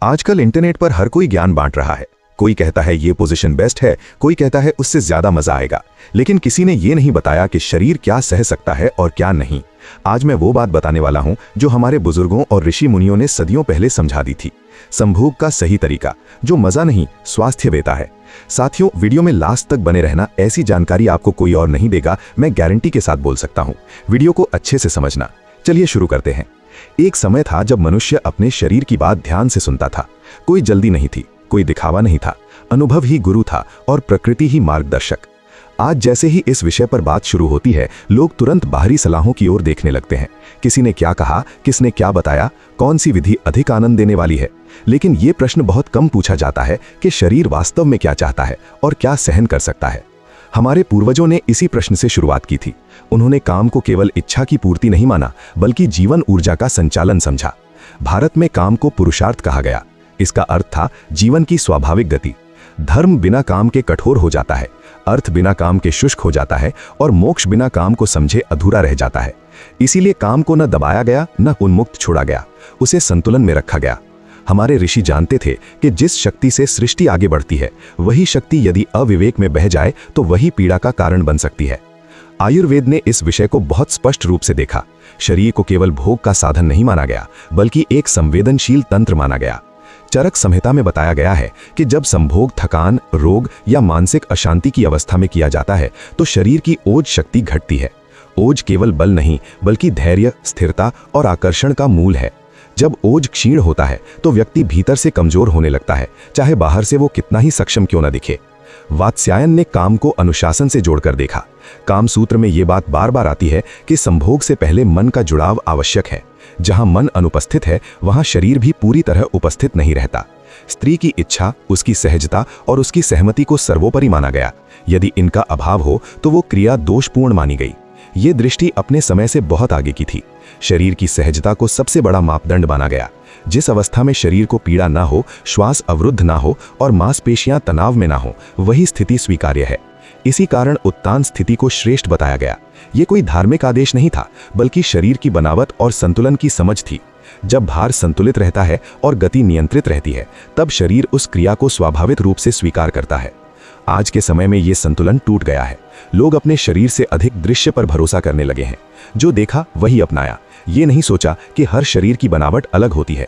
आजकल इंटरनेट पर हर कोई ज्ञान बांट रहा है। कोई कहता है ये पोजीशन बेस्ट है, कोई कहता है उससे ज्यादा मजा आएगा, लेकिन किसी ने ये नहीं बताया कि शरीर क्या सह सकता है और क्या नहीं। आज मैं वो बात बताने वाला हूं जो हमारे बुजुर्गों और ऋषि मुनियों ने सदियों पहले समझा दी थी। संभोग का सही तरीका जो मजा नहीं स्वास्थ्य देता है। साथियों, वीडियो में लास्ट तक बने रहना, ऐसी जानकारी आपको कोई और नहीं देगा, मैं गारंटी के साथ बोल सकता हूं। वीडियो को अच्छे से समझना। चलिए शुरू करते हैं। एक समय था जब मनुष्य अपने शरीर की बात ध्यान से सुनता था। कोई जल्दी नहीं थी, कोई दिखावा नहीं था, अनुभव ही गुरु था और प्रकृति ही मार्गदर्शक। आज जैसे ही इस विषय पर बात शुरू होती है, लोग तुरंत बाहरी सलाहों की ओर देखने लगते हैं। किसी ने क्या कहा, किसने क्या बताया, कौन सी विधि अधिक आनंद देने वाली है। लेकिन ये प्रश्न बहुत कम पूछा जाता है कि शरीर वास्तव में क्या चाहता है और क्या सहन कर सकता है। हमारे पूर्वजों ने इसी प्रश्न से शुरुआत की थी। उन्होंने काम को केवल इच्छा की पूर्ति नहीं माना, बल्कि जीवन ऊर्जा का संचालन समझा। भारत में काम को पुरुषार्थ कहा गया। इसका अर्थ था जीवन की स्वाभाविक गति। धर्म बिना काम के कठोर हो जाता है, अर्थ बिना काम के शुष्क हो जाता है और मोक्ष बिना काम को समझे अधूरा रह जाता है। इसीलिए काम को न दबाया गया, न उन्मुक्त छोड़ा गया, उसे संतुलन में रखा गया। हमारे ऋषि जानते थे कि जिस शक्ति से सृष्टि आगे बढ़ती है, वही शक्ति यदि अविवेक में बह जाए तो वही पीड़ा का कारण बन सकती है। आयुर्वेद ने इस विषय को बहुत स्पष्ट रूप से देखा। शरीर को केवल भोग का साधन नहीं माना गया, बल्कि एक संवेदनशील तंत्र माना गया। चरक संहिता में बताया गया है कि जब संभोग थकान, रोग या मानसिक अशांति की अवस्था में किया जाता है तो शरीर की ओज शक्ति घटती है। ओज केवल बल नहीं, बल्कि धैर्य, स्थिरता और आकर्षण का मूल है। जब ओज क्षीण होता है तो व्यक्ति भीतर से कमजोर होने लगता है, चाहे बाहर से वो कितना ही सक्षम क्यों न दिखे। वात्स्यायन ने काम को अनुशासन से जोड़कर देखा। काम सूत्र में ये बात बार बार आती है कि संभोग से पहले मन का जुड़ाव आवश्यक है। जहां मन अनुपस्थित है, वहां शरीर भी पूरी तरह उपस्थित नहीं रहता। स्त्री की इच्छा, उसकी सहजता और उसकी सहमति को सर्वोपरि माना गया। यदि इनका अभाव हो तो वो क्रिया दोषपूर्ण मानी गई। ये दृष्टि अपने समय से बहुत आगे की थी। शरीर की सहजता को सबसे बड़ा मापदंड माना गया। जिस अवस्था में शरीर को पीड़ा ना हो, श्वास अवरुद्ध ना हो और मांसपेशियां तनाव में ना हो, वही स्थिति स्वीकार्य है। इसी कारण उत्तान स्थिति को श्रेष्ठ बताया गया। ये कोई धार्मिक आदेश नहीं था, बल्कि शरीर की बनावट और संतुलन की समझ थी। जब भार संतुलित रहता है और गति नियंत्रित रहती है, तब शरीर उस क्रिया को स्वाभाविक रूप से स्वीकार करता है। आज के समय में ये संतुलन टूट गया है। लोग अपने शरीर से अधिक दृश्य पर भरोसा करने लगे हैं। जो देखा वही अपनाया, ये नहीं सोचा कि हर शरीर की बनावट अलग होती है।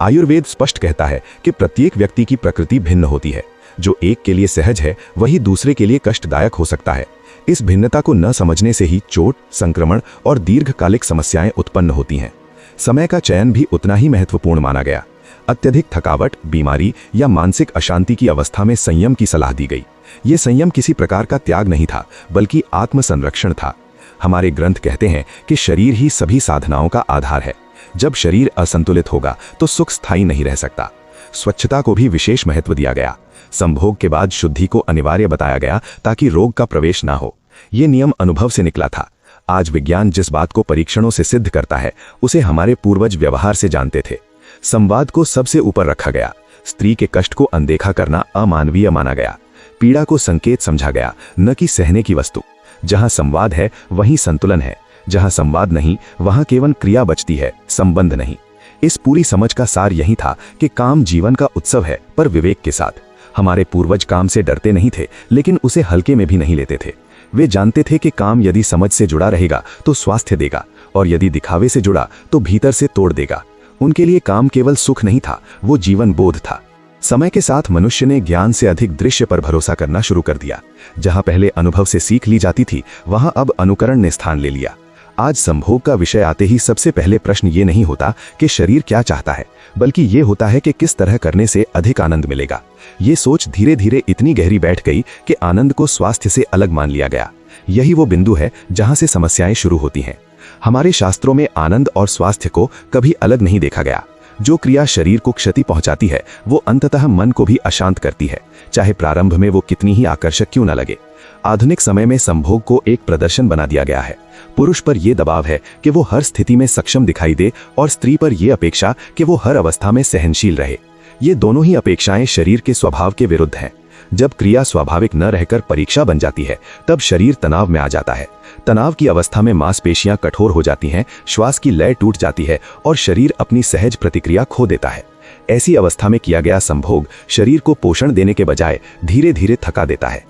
आयुर्वेद स्पष्ट कहता है कि प्रत्येक व्यक्ति की प्रकृति भिन्न होती है। जो एक के लिए सहज है, वही दूसरे के लिए कष्टदायक हो सकता है। इस भिन्नता को न समझने से ही चोट, संक्रमण और दीर्घकालिक समस्याएं उत्पन्न होती हैं। समय का चयन भी उतना ही महत्वपूर्ण माना गया। अत्यधिक थकावट, बीमारी या मानसिक अशांति की अवस्था में संयम की सलाह दी गई। ये संयम किसी प्रकार का त्याग नहीं था, बल्कि आत्मसंरक्षण था। हमारे ग्रंथ कहते हैं कि शरीर ही सभी साधनाओं का आधार है। जब शरीर असंतुलित होगा तो सुख स्थायी नहीं रह सकता। स्वच्छता को भी विशेष महत्व दिया गया। संभोग के बाद शुद्धि को अनिवार्य बताया गया ताकि रोग का प्रवेश ना हो। ये नियम अनुभव से निकला था। आज विज्ञान जिस बात को परीक्षणों से सिद्ध करता है, उसे हमारे पूर्वज व्यवहार से जानते थे। संवाद को सबसे ऊपर रखा गया। स्त्री के कष्ट को अनदेखा करना अमानवीय माना गया। पीड़ा को संकेत समझा गया, न कि सहने की वस्तु। जहां संवाद है वहीं संतुलन है, जहां संवाद नहीं वहां केवल क्रिया बचती है, संबंध नहीं। इस पूरी समझ का सार यही था कि काम जीवन का उत्सव है, पर विवेक के साथ। हमारे पूर्वज काम से डरते नहीं थे, लेकिन उसे हल्के में भी नहीं लेते थे। वे जानते थे कि काम यदि समझ से जुड़ा रहेगा तो स्वास्थ्य देगा, और यदि दिखावे से जुड़ा तो भीतर से तोड़ देगा। उनके लिए काम केवल सुख नहीं था, वो जीवन बोध था। समय के साथ मनुष्य ने ज्ञान से अधिक दृश्य पर भरोसा करना शुरू कर दिया। जहां पहले अनुभव से सीख ली जाती थी, वहां अब अनुकरण ने स्थान ले लिया। आज संभोग का विषय आते ही सबसे पहले प्रश्न ये नहीं होता कि शरीर क्या चाहता है, बल्कि ये होता है कि किस तरह करने से अधिक आनंद मिलेगा। ये सोच धीरे धीरे इतनी गहरी बैठ गई कि आनंद को स्वास्थ्य से अलग मान लिया गया। यही वो बिंदु है जहां से समस्याएं शुरू होती हैं। हमारे शास्त्रों में आनंद और स्वास्थ्य को कभी अलग नहीं देखा गया। जो क्रिया शरीर को क्षति पहुंचाती है, वो अंततः मन को भी अशांत करती है, चाहे प्रारंभ में वो कितनी ही आकर्षक क्यों न लगे। आधुनिक समय में संभोग को एक प्रदर्शन बना दिया गया है। पुरुष पर यह दबाव है कि वो हर स्थिति में सक्षम दिखाई दे, और स्त्री पर यह अपेक्षा कि वो हर अवस्था में सहनशील रहे। ये दोनों ही अपेक्षाएं शरीर के स्वभाव के विरुद्ध हैं। जब क्रिया स्वाभाविक न रहकर परीक्षा बन जाती है, तब शरीर तनाव में आ जाता है। तनाव की अवस्था में मांसपेशियां कठोर हो जाती हैं, श्वास की लय टूट जाती है और शरीर अपनी सहज प्रतिक्रिया खो देता है। ऐसी अवस्था में किया गया संभोग शरीर को पोषण देने के बजाय धीरे धीरे थका देता है।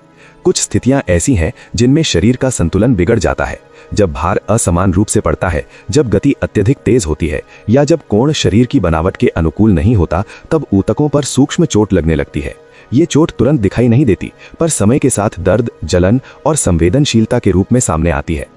कुछ स्थितियां ऐसी हैं जिनमें शरीर का संतुलन बिगड़ जाता है। जब भार असमान रूप से पड़ता है, जब गति अत्यधिक तेज होती है या जब कोण शरीर की बनावट के अनुकूल नहीं होता, तब ऊतकों पर सूक्ष्म चोट लगने लगती है। ये चोट तुरंत दिखाई नहीं देती, पर समय के साथ दर्द, जलन और संवेदनशीलता के रूप में सामने आती है।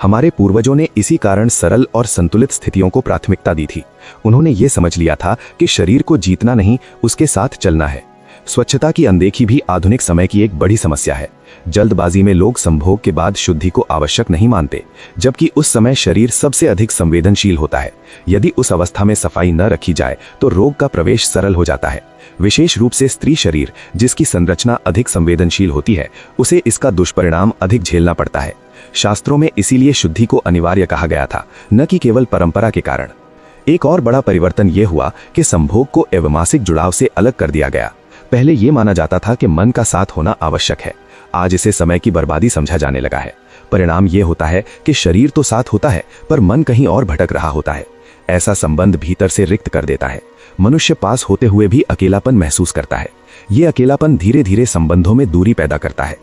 हमारे पूर्वजों ने इसी कारण सरल और संतुलित स्थितियों को प्राथमिकता दी थी। उन्होंने ये समझ लिया था कि शरीर को जीतना नहीं, उसके साथ चलना है। स्वच्छता की अनदेखी भी आधुनिक समय की एक बड़ी समस्या है। जल्दबाजी में लोग संभोग के बाद शुद्धि को आवश्यक नहीं मानते, जबकि उस समय शरीर सबसे अधिक संवेदनशील होता है। यदि उस अवस्था में सफाई न रखी जाए तो रोग का प्रवेश सरल हो जाता है। विशेष रूप से स्त्री शरीर, जिसकी संरचना अधिक संवेदनशील होती है, उसे इसका दुष्परिणाम अधिक झेलना पड़ता है। शास्त्रों में इसीलिए शुद्धि को अनिवार्य कहा गया था, न कि केवल परंपरा के कारण। एक और बड़ा परिवर्तन यह हुआ कि संभोग को एवमासिक जुड़ाव से अलग कर दिया गया। पहले यह माना जाता था कि मन का साथ होना आवश्यक है। आज इसे समय की बर्बादी समझा जाने लगा है। परिणाम यह होता है कि शरीर तो साथ होता है, पर मन कहीं और भटक रहा होता है। ऐसा संबंध भीतर से रिक्त कर देता है। मनुष्य पास होते हुए भी अकेलापन महसूस करता है। ये अकेलापन धीरे धीरे संबंधों में दूरी पैदा करता है।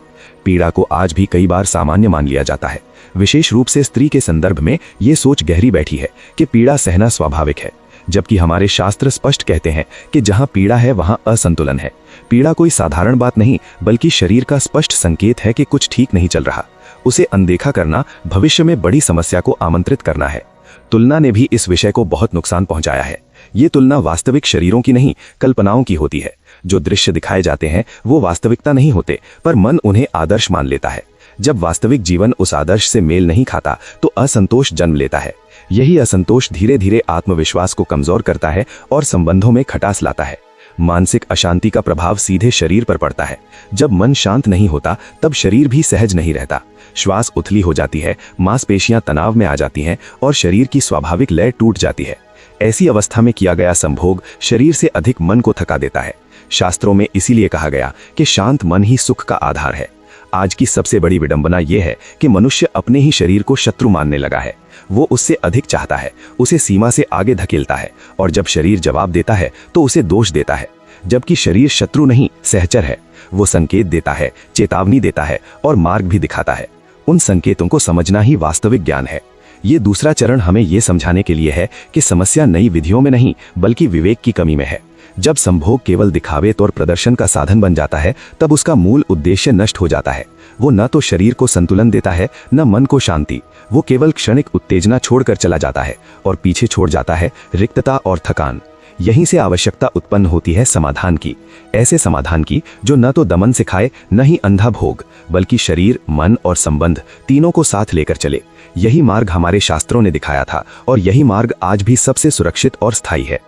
पीड़ा को आज भी कई बार सामान्य मान लिया जाता है। विशेष रूप से स्त्री के संदर्भ में ये सोच गहरी बैठी है कि पीड़ा सहना स्वाभाविक है, जबकि हमारे शास्त्र स्पष्ट कहते हैं कि जहां पीड़ा है वहां असंतुलन है। पीड़ा कोई साधारण बात नहीं, बल्कि शरीर का स्पष्ट संकेत है कि कुछ ठीक नहीं चल रहा। उसे अनदेखा करना भविष्य में बड़ी समस्या को आमंत्रित करना है। तुलना ने भी इस विषय को बहुत नुकसान पहुंचाया है। ये तुलना वास्तविक शरीरों की नहीं, कल्पनाओं की होती है। जो दृश्य दिखाए जाते हैं वो वास्तविकता नहीं होते, पर मन उन्हें आदर्श मान लेता है। जब वास्तविक जीवन उस आदर्श से मेल नहीं खाता तो असंतोष जन्म लेता है। यही असंतोष धीरे धीरे आत्मविश्वास को कमजोर करता है और संबंधों में खटास लाता है। मानसिक अशांति का प्रभाव सीधे शरीर पर पड़ता है। जब मन शांत नहीं होता तब शरीर भी सहज नहीं रहता। श्वास उथली हो जाती है, मांसपेशियां तनाव में आ जाती हैं और शरीर की स्वाभाविक लय टूट जाती है। ऐसी अवस्था में किया गया संभोग शरीर से अधिक मन को थका देता है। शास्त्रों में इसीलिए कहा गया कि शांत मन ही सुख का आधार है। आज की सबसे बड़ी विडंबना यह है कि मनुष्य अपने ही शरीर को शत्रु मानने लगा है। वो उससे अधिक चाहता है, उसे सीमा से आगे धकेलता है, और जब शरीर जवाब देता है तो उसे दोष देता है। जबकि शरीर शत्रु नहीं, सहचर है। वो संकेत देता है, चेतावनी देता है और मार्ग भी दिखाता है। उन संकेतों को समझना ही वास्तविक ज्ञान है। ये दूसरा चरण हमें यह समझाने के लिए है कि समस्या नई विधियों में नहीं, बल्कि विवेक की कमी में है। जब संभोग केवल दिखावे और प्रदर्शन का साधन बन जाता है, तब उसका मूल उद्देश्य नष्ट हो जाता है। वो न तो शरीर को संतुलन देता है, न मन को शांति। वो केवल क्षणिक उत्तेजना छोड़कर चला जाता है और पीछे छोड़ जाता है रिक्तता और थकान। यहीं से आवश्यकता उत्पन्न होती है समाधान की। ऐसे समाधान की जो न तो दमन सिखाए, न ही अंधा भोग, बल्कि शरीर, मन और संबंध तीनों को साथ लेकर चले। यही मार्ग हमारे शास्त्रों ने दिखाया था और यही मार्ग आज भी सबसे सुरक्षित और स्थायी है।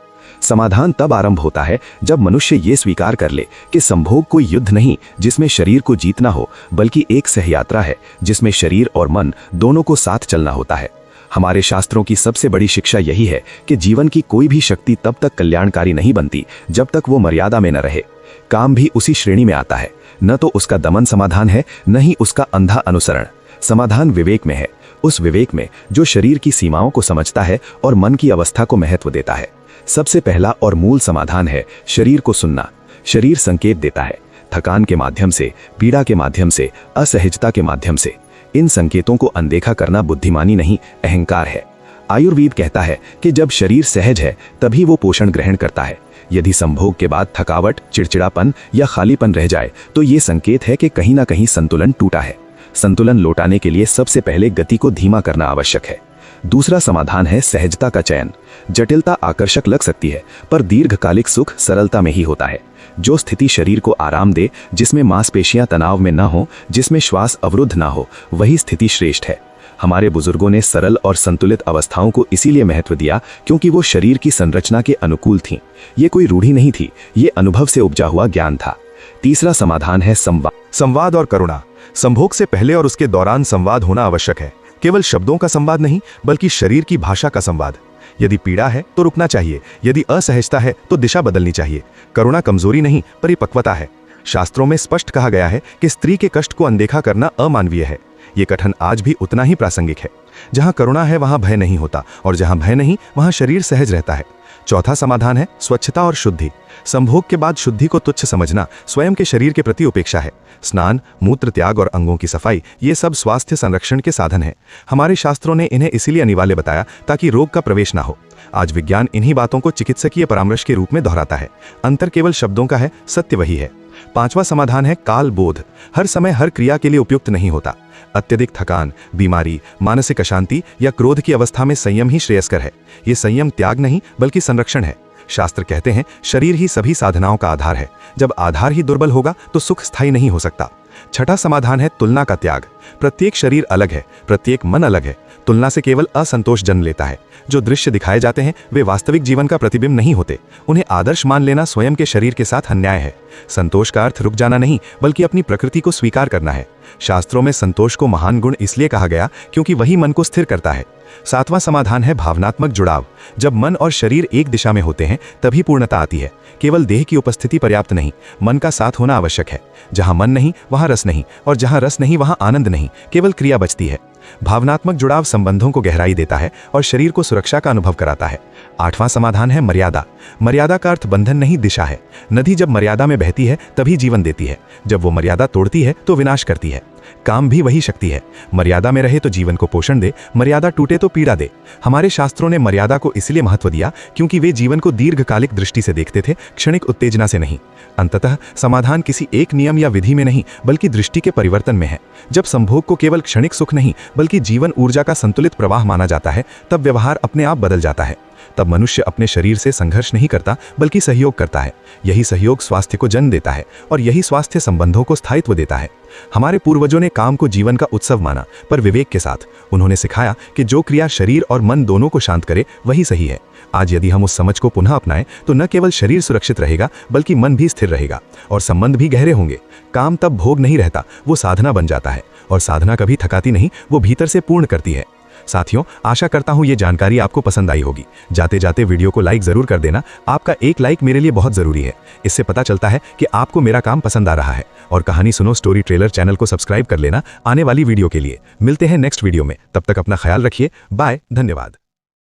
समाधान तब आरंभ होता है जब मनुष्य ये स्वीकार कर ले कि संभोग कोई युद्ध नहीं जिसमें शरीर को जीतना हो, बल्कि एक सहयात्रा है जिसमें शरीर और मन दोनों को साथ चलना होता है। हमारे शास्त्रों की सबसे बड़ी शिक्षा यही है कि जीवन की कोई भी शक्ति तब तक कल्याणकारी नहीं बनती जब तक वो मर्यादा में न रहे। काम भी उसी श्रेणी में आता है। न तो उसका दमन समाधान है, न ही उसका अंधा अनुसरण। समाधान विवेक में है, उस विवेक में जो शरीर की सीमाओं को समझता है और मन की अवस्था को महत्व देता है। सबसे पहला और मूल समाधान है शरीर को सुनना। शरीर संकेत देता है, थकान के माध्यम से, पीड़ा के माध्यम से, असहजता के माध्यम से। इन संकेतों को अनदेखा करना बुद्धिमानी नहीं, अहंकार है। आयुर्वेद कहता है कि जब शरीर सहज है तभी वो पोषण ग्रहण करता है। यदि संभोग के बाद थकावट, चिड़चिड़ापन या खालीपन रह जाए तो ये संकेत है कि कहीं ना कहीं संतुलन टूटा है। संतुलन लौटाने के लिए सबसे पहले गति को धीमा करना आवश्यक है। दूसरा समाधान है सहजता का चयन। जटिलता आकर्षक लग सकती है, पर दीर्घकालिक सुख सरलता में ही होता है। जो स्थिति शरीर को आराम दे, जिसमें मांसपेशियां तनाव में न हो, जिसमें श्वास अवरुद्ध न हो, वही स्थिति श्रेष्ठ है। हमारे बुजुर्गों ने सरल और संतुलित अवस्थाओं को इसीलिए महत्व दिया क्योंकि वो शरीर की संरचना के अनुकूल थीं। ये कोई रूढ़ी नहीं थी, ये अनुभव से उपजा हुआ ज्ञान था। तीसरा समाधान है संवाद और करुणा। संभोग से पहले और उसके दौरान संवाद होना आवश्यक है। केवल शब्दों का संवाद नहीं, बल्कि शरीर की भाषा का संवाद। यदि पीड़ा है तो रुकना चाहिए, यदि असहजता है तो दिशा बदलनी चाहिए। करुणा कमजोरी नहीं, परिपक्वता है। शास्त्रों में स्पष्ट कहा गया है कि स्त्री के कष्ट को अनदेखा करना अमानवीय है। ये कथन आज भी उतना ही प्रासंगिक है। जहां करुणा है वहां भय नहीं होता, और जहां भय नहीं वहां शरीर सहज रहता है। चौथा समाधान है स्वच्छता और शुद्धि। संभोग के बाद शुद्धि को तुच्छ समझना स्वयं के शरीर के प्रति उपेक्षा है। स्नान, मूत्र त्याग और अंगों की सफाई ये सब स्वास्थ्य संरक्षण के साधन हैं। हमारे शास्त्रों ने इन्हें इसीलिए अनिवार्य बताया ताकि रोग का प्रवेश ना हो। आज विज्ञान इन्हीं बातों को चिकित्सकीय परामर्श के रूप में दोहराता है। अंतर केवल शब्दों का है, सत्य वही है। पांचवा समाधान है काल बोध। हर समय हर क्रिया के लिए उपयुक्त नहीं होता। अत्यधिक थकान, बीमारी, मानसिक अशांति या क्रोध की अवस्था में संयम ही श्रेयस्कर है। ये संयम त्याग नहीं बल्कि संरक्षण है। शास्त्र कहते हैं शरीर ही सभी साधनाओं का आधार है। जब आधार ही दुर्बल होगा तो सुख स्थायी नहीं हो सकता। छठा समाधान है तुलना का त्याग। प्रत्येक शरीर अलग है, प्रत्येक मन अलग है। तुलना से केवल असंतोष जन्म लेता है। जो दृश्य दिखाए जाते हैं वे वास्तविक जीवन का प्रतिबिंब नहीं होते। उन्हें आदर्श मान लेना स्वयं के शरीर के साथ अन्याय है। संतोष का अर्थ रुक जाना नहीं बल्कि अपनी प्रकृति को स्वीकार करना है। शास्त्रों में संतोष को महान गुण इसलिए कहा गया क्योंकि वही मन को स्थिर करता है। सातवां समाधान है भावनात्मक जुड़ाव। जब मन और शरीर एक दिशा में होते हैं तभी पूर्णता आती है। केवल देह की उपस्थिति पर्याप्त नहीं, मन का साथ होना आवश्यक है। जहां मन नहीं वहां रस नहीं, और जहां रस नहीं वहां आनंद नहीं, केवल क्रिया बचती है। भावनात्मक जुड़ाव संबंधों को गहराई देता है और शरीर को सुरक्षा का अनुभव कराता है। आठवां समाधान है मर्यादा। मर्यादा का अर्थ बंधन नहीं, दिशा है। नदी जब मर्यादा में बहती है तभी जीवन देती है। जब वो मर्यादा तोड़ती है तो विनाश करती है। काम भी वही शक्ति है। मर्यादा में रहे तो जीवन को पोषण दे, मर्यादा टूटे तो पीड़ा दे। हमारे शास्त्रों ने मर्यादा को इसलिए महत्व दिया क्योंकि वे जीवन को दीर्घकालिक दृष्टि से देखते थे, क्षणिक उत्तेजना से नहीं। अंततः समाधान किसी एक नियम या विधि में नहीं बल्कि दृष्टि के परिवर्तन में है। जब संभोग को केवल क्षणिक सुख नहीं बल्कि जीवन ऊर्जा का संतुलित प्रवाह माना जाता है तब व्यवहार अपने आप बदल जाता है। तब मनुष्य अपने शरीर से संघर्ष नहीं करता बल्कि सहयोग करता है। यही सहयोग स्वास्थ्य को जन्म देता है और यही स्वास्थ्य संबंधों को स्थायित्व देता है। हमारे पूर्वजों ने काम को जीवन का उत्सव माना, पर विवेक के साथ। उन्होंने सिखाया कि जो क्रिया शरीर और मन दोनों को शांत करे वही सही है। आज यदि हम उस समझ को पुनः अपनाएं तो न केवल शरीर सुरक्षित रहेगा बल्कि मन भी स्थिर रहेगा और संबंध भी गहरे होंगे। काम तब भोग नहीं रहता, वो साधना बन जाता है, और साधना कभी थकाती नहीं, वो भीतर से पूर्ण करती है। साथियों, आशा करता हूं ये जानकारी आपको पसंद आई होगी। जाते जाते वीडियो को लाइक जरूर कर देना। आपका एक लाइक मेरे लिए बहुत जरूरी है। इससे पता चलता है कि आपको मेरा काम पसंद आ रहा है। और कहानी सुनो स्टोरी ट्रेलर चैनल को सब्सक्राइब कर लेना आने वाली वीडियो के लिए। मिलते हैं नेक्स्ट वीडियो में, तब तक अपना ख्याल रखिए। बाय, धन्यवाद।